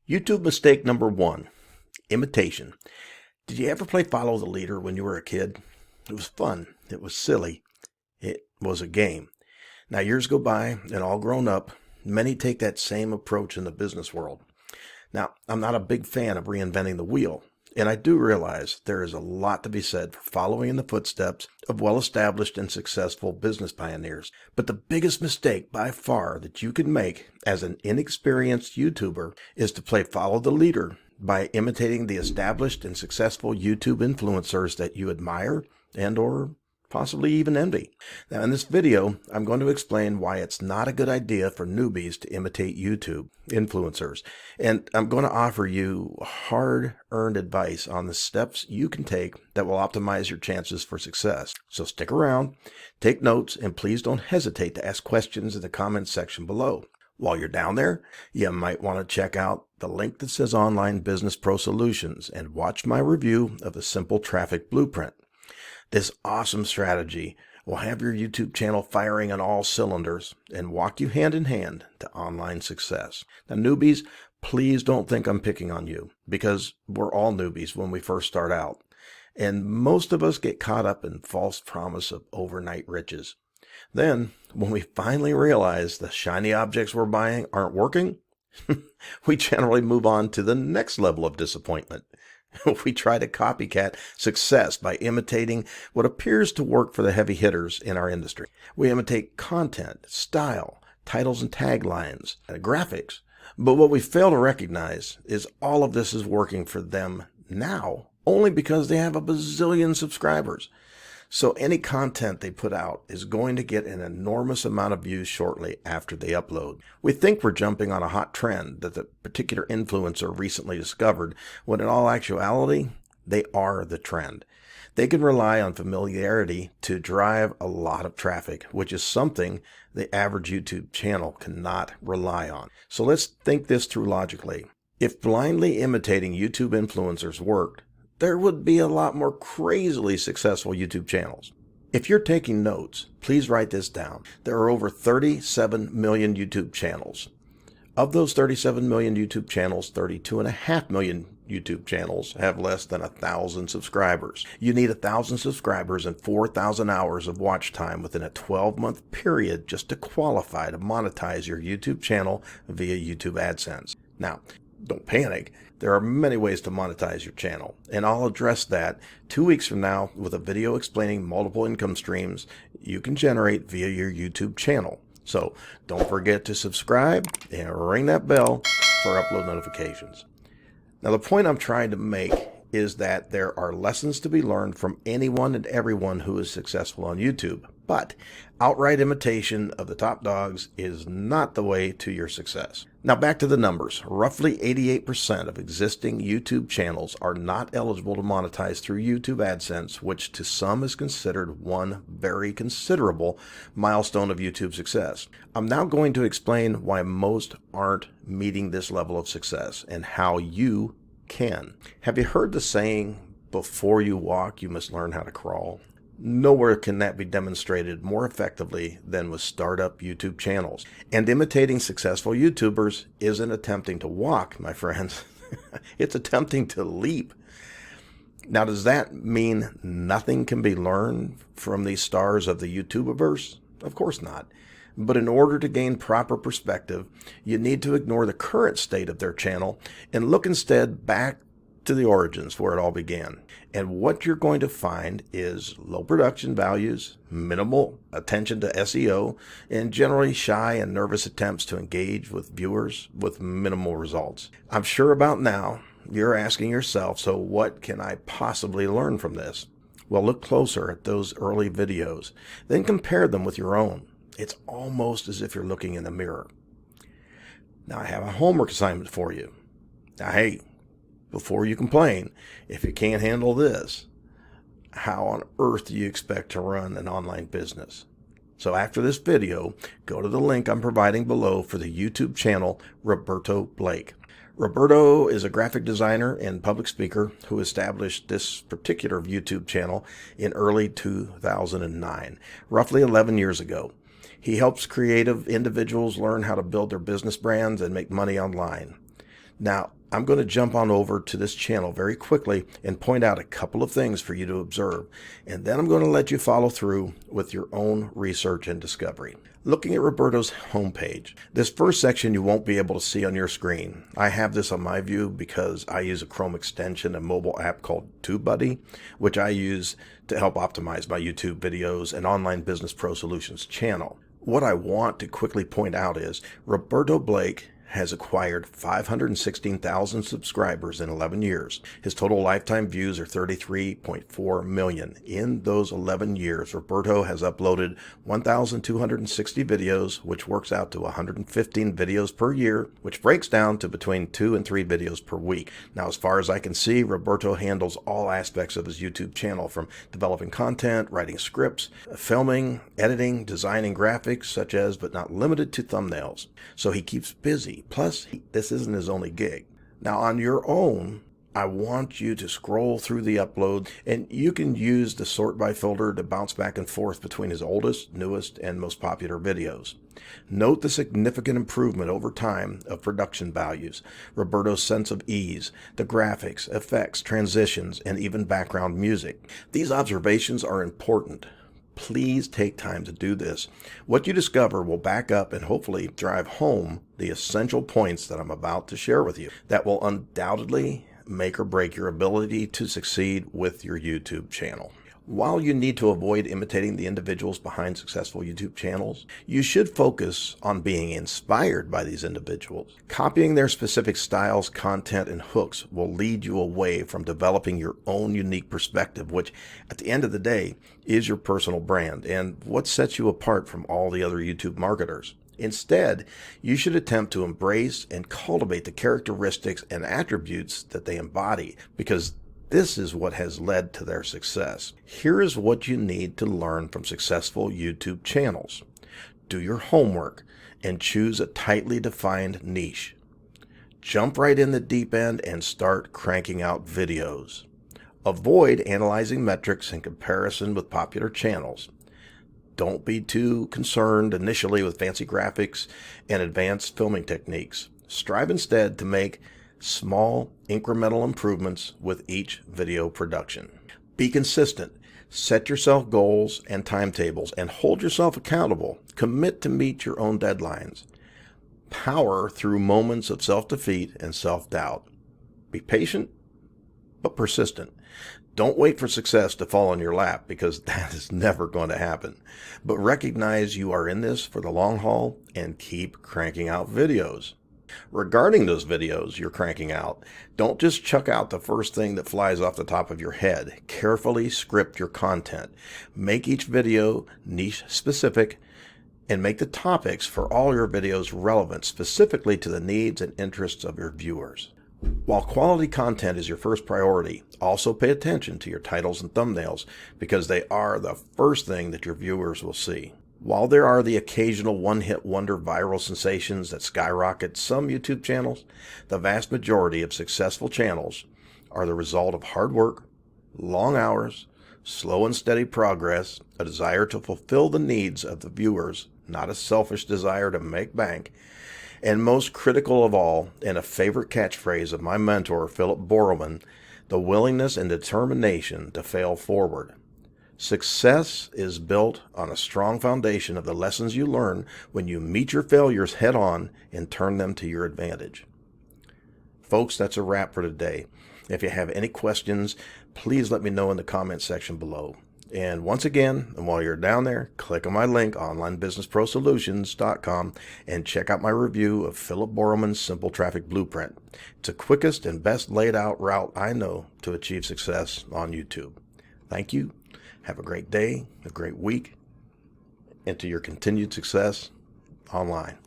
YouTube mistake number one, imitation. Did you ever play Follow the Leader when you were a kid? It was fun. It was silly. It was a game. Now years go by and all grown up, many take that same approach in the business world. Now, I'm not a big fan of reinventing the wheel, and I do realize there is a lot to be said for following in the footsteps of well-established and successful business pioneers. But the biggest mistake by far that you can make as an inexperienced YouTuber is to play follow the leader by imitating the established and successful YouTube influencers that you admire and or possibly even envy. Now in this video, I'm going to explain why it's not a good idea for newbies to imitate YouTube influencers. And I'm going to offer you hard-earned advice on the steps you can take that will optimize your chances for success. So stick around, take notes, and please don't hesitate to ask questions in the comments section below. While you're down there, you might want to check out the link that says Online Business Pro Solutions and watch my review of the Simple Traffic Blueprint. This awesome strategy will have your YouTube channel firing on all cylinders and walk you hand in hand to online success. Now, newbies, please don't think I'm picking on you because we're all newbies when we first start out. And most of us get caught up in false promise of overnight riches. Then, when we finally realize the shiny objects we're buying aren't working, we generally move on to the next level of disappointment. We try to copycat success by imitating what appears to work for the heavy hitters in our industry. We imitate content, style, titles and taglines, and graphics. But what we fail to recognize is all of this is working for them now only because they have a bazillion subscribers. So any content they put out is going to get an enormous amount of views shortly after they upload. We think we're jumping on a hot trend that the particular influencer recently discovered, when in all actuality, they are the trend. They can rely on familiarity to drive a lot of traffic, which is something the average YouTube channel cannot rely on. So let's think this through logically. If blindly imitating YouTube influencers worked, there would be a lot more crazily successful YouTube channels. If you're taking notes, please write this down. There are over 37 million YouTube channels. Of those 37 million YouTube channels, 32.5 million YouTube channels have less than 1,000 subscribers. You need 1,000 subscribers and 4,000 hours of watch time within a 12-month period just to qualify to monetize your YouTube channel via YouTube AdSense. Now, don't panic. There are many ways to monetize your channel, and I'll address that 2 weeks from now with a video explaining multiple income streams you can generate via your YouTube channel. So don't forget to subscribe and ring that bell for upload notifications. Now, the point I'm trying to make is that there are lessons to be learned from anyone and everyone who is successful on YouTube, but outright imitation of the top dogs is not the way to your success. Now back to the numbers. Roughly 88% of existing YouTube channels are not eligible to monetize through YouTube AdSense, which to some is considered one very considerable milestone of YouTube success. I'm now going to explain why most aren't meeting this level of success and how you can. Have you heard the saying, before you walk, you must learn how to crawl? Nowhere can that be demonstrated more effectively than with startup YouTube channels. And imitating successful YouTubers isn't attempting to walk, my friends. It's attempting to leap. Now, does that mean nothing can be learned from these stars of the YouTuberverse? Of course not. But in order to gain proper perspective, you need to ignore the current state of their channel and look instead back to the origins where it all began. And what you're going to find is low production values, minimal attention to SEO, and generally shy and nervous attempts to engage with viewers with minimal results. I'm sure about now you're asking yourself, so what can I possibly learn from this? Well, look closer at those early videos, then compare them with your own. It's almost as if you're looking in the mirror. Now, I have a homework assignment for you. Now, hey, before you complain, if you can't handle this, how on earth do you expect to run an online business? So after this video, go to the link I'm providing below for the YouTube channel Roberto Blake. Roberto is a graphic designer and public speaker who established this particular YouTube channel in early 2009, roughly 11 years ago. He helps creative individuals learn how to build their business brands and make money online. Now, I'm going to jump on over to this channel very quickly and point out a couple of things for you to observe, and then I'm going to let you follow through with your own research and discovery. Looking at Roberto's homepage, this first section you won't be able to see on your screen. I have this on my view because I use a Chrome extension, a mobile app called TubeBuddy, which I use to help optimize my YouTube videos and Online Business Pro Solutions channel. What I want to quickly point out is Roberto Blake has acquired 516,000 subscribers in 11 years. His total lifetime views are 33.4 million. In those 11 years, Roberto has uploaded 1,260 videos, which works out to 115 videos per year, which breaks down to between 2 and 3 videos per week. Now, as far as I can see, Roberto handles all aspects of his YouTube channel, from developing content, writing scripts, filming, editing, designing graphics, such as, but not limited to, thumbnails. So he keeps busy. Plus, this isn't his only gig. Now, on your own, I want you to scroll through the upload, and you can use the sort by filter to bounce back and forth between his oldest, newest, and most popular videos. Note the significant improvement over time of production values, Roberto's sense of ease, the graphics, effects, transitions, and even background music. These observations are important. Please take time to do this. What you discover will back up and hopefully drive home the essential points that I'm about to share with you that will undoubtedly make or break your ability to succeed with your YouTube channel. While you need to avoid imitating the individuals behind successful YouTube channels, you should focus on being inspired by these individuals. Copying their specific styles, content, and hooks will lead you away from developing your own unique perspective, which at the end of the day is your personal brand and what sets you apart from all the other YouTube marketers. Instead, you should attempt to embrace and cultivate the characteristics and attributes that they embody, because this is what has led to their success. Here is what you need to learn from successful YouTube channels. Do your homework and choose a tightly defined niche. Jump right in the deep end and start cranking out videos. Avoid analyzing metrics in comparison with popular channels. Don't be too concerned initially with fancy graphics and advanced filming techniques. Strive instead to make small incremental improvements with each video production. Be consistent. Set yourself goals and timetables and hold yourself accountable. Commit to meet your own deadlines. Power through moments of self-defeat and self-doubt. Be patient, but persistent. Don't wait for success to fall on your lap, because that is never going to happen. But recognize you are in this for the long haul and keep cranking out videos. Regarding those videos you're cranking out, don't just chuck out the first thing that flies off the top of your head. Carefully script your content. Make each video niche specific and make the topics for all your videos relevant specifically to the needs and interests of your viewers. While quality content is your first priority, also pay attention to your titles and thumbnails, because they are the first thing that your viewers will see. While there are the occasional one-hit wonder viral sensations that skyrocket some YouTube channels, the vast majority of successful channels are the result of hard work, long hours, slow and steady progress, a desire to fulfill the needs of the viewers, not a selfish desire to make bank, and most critical of all, and a favorite catchphrase of my mentor, Philip Borrowman, the willingness and determination to fail forward. Success is built on a strong foundation of the lessons you learn when you meet your failures head on and turn them to your advantage. Folks, that's a wrap for today. If you have any questions, please let me know in the comment section below. And once again, and while you're down there, click on my link, onlinebusinessprosolutions.com, and check out my review of Philip Borrowman's Simple Traffic Blueprint. It's the quickest and best laid out route I know to achieve success on YouTube. Thank you. Have a great day, a great week, and to your continued success online.